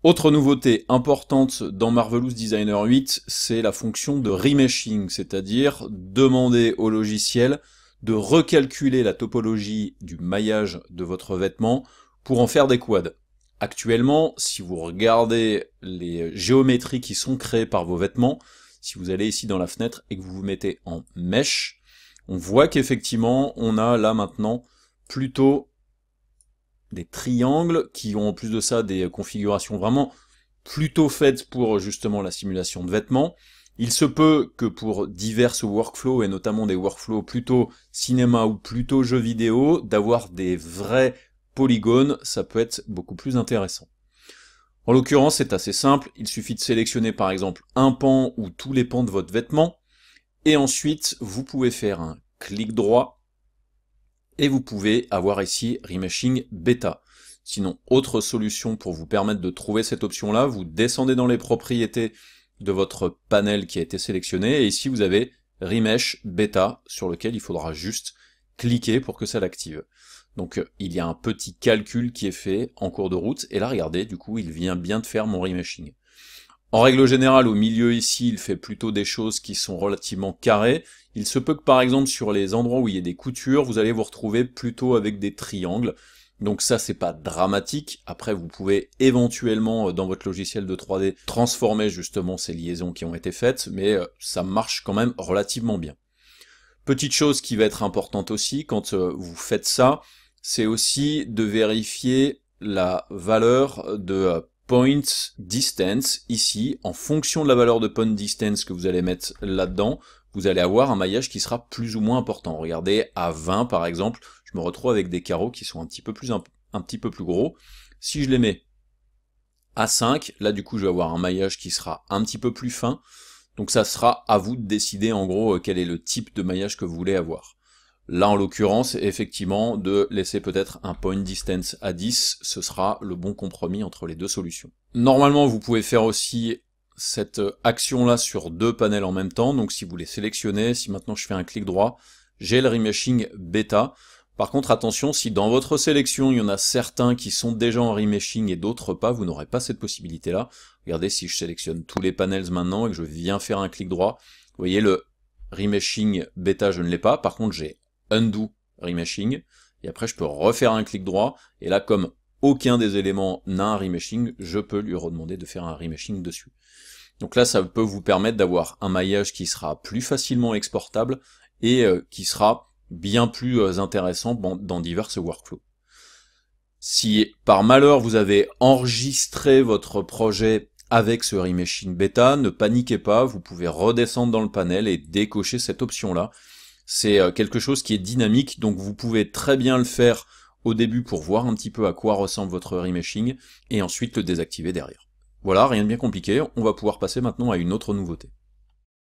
Autre nouveauté importante dans Marvelous Designer 8, c'est la fonction de remeshing, c'est-à-dire demander au logiciel de recalculer la topologie du maillage de votre vêtement pour en faire des quads. Actuellement, si vous regardez les géométries qui sont créées par vos vêtements, si vous allez ici dans la fenêtre et que vous vous mettez en mesh, on voit qu'effectivement, on a là maintenant plutôt des triangles qui ont en plus de ça des configurations vraiment plutôt faites pour justement la simulation de vêtements. Il se peut que pour divers workflows, et notamment des workflows plutôt cinéma ou plutôt jeux vidéo, d'avoir des vrais polygones, ça peut être beaucoup plus intéressant. En l'occurrence, c'est assez simple, il suffit de sélectionner par exemple un pan ou tous les pans de votre vêtement, et ensuite vous pouvez faire un clic droit, et vous pouvez avoir ici Remeshing Beta. Sinon, autre solution pour vous permettre de trouver cette option-là, vous descendez dans les propriétés de votre panel qui a été sélectionné, et ici vous avez Remesh Beta, sur lequel il faudra juste cliquer pour que ça l'active. Donc il y a un petit calcul qui est fait en cours de route, et là regardez, du coup il vient bien de faire mon remeshing. En règle générale, au milieu ici, il fait plutôt des choses qui sont relativement carrées. Il se peut que par exemple sur les endroits où il y a des coutures, vous allez vous retrouver plutôt avec des triangles. Donc ça, c'est pas dramatique. Après, vous pouvez éventuellement, dans votre logiciel de 3D, transformer justement ces liaisons qui ont été faites, mais ça marche quand même relativement bien. Petite chose qui va être importante aussi, quand vous faites ça, c'est aussi de vérifier la valeur de point distance, ici, en fonction de la valeur de point distance que vous allez mettre là-dedans, vous allez avoir un maillage qui sera plus ou moins important. Regardez, à 20 par exemple, je me retrouve avec des carreaux qui sont un petit peu plus gros. Si je les mets à 5, là du coup je vais avoir un maillage qui sera un petit peu plus fin, donc ça sera à vous de décider en gros quel est le type de maillage que vous voulez avoir. Là, en l'occurrence, effectivement, de laisser peut-être un point distance à 10, ce sera le bon compromis entre les deux solutions. Normalement, vous pouvez faire aussi cette action-là sur deux panels en même temps, donc si vous les sélectionnez, si maintenant je fais un clic droit, j'ai le remeshing bêta. Par contre, attention, si dans votre sélection, il y en a certains qui sont déjà en remeshing et d'autres pas, vous n'aurez pas cette possibilité-là. Regardez, si je sélectionne tous les panels maintenant et que je viens faire un clic droit, vous voyez, le remeshing bêta, je ne l'ai pas. Par contre, j'ai undo remeshing, et après je peux refaire un clic droit, et là comme aucun des éléments n'a un remeshing, je peux lui redemander de faire un remeshing dessus. Donc là ça peut vous permettre d'avoir un maillage qui sera plus facilement exportable, et qui sera bien plus intéressant dans divers workflows. Si par malheur vous avez enregistré votre projet avec ce remeshing bêta, ne paniquez pas, vous pouvez redescendre dans le panel et décocher cette option-là. C'est quelque chose qui est dynamique, donc vous pouvez très bien le faire au début pour voir un petit peu à quoi ressemble votre remeshing, et ensuite le désactiver derrière. Voilà, rien de bien compliqué, on va pouvoir passer maintenant à une autre nouveauté.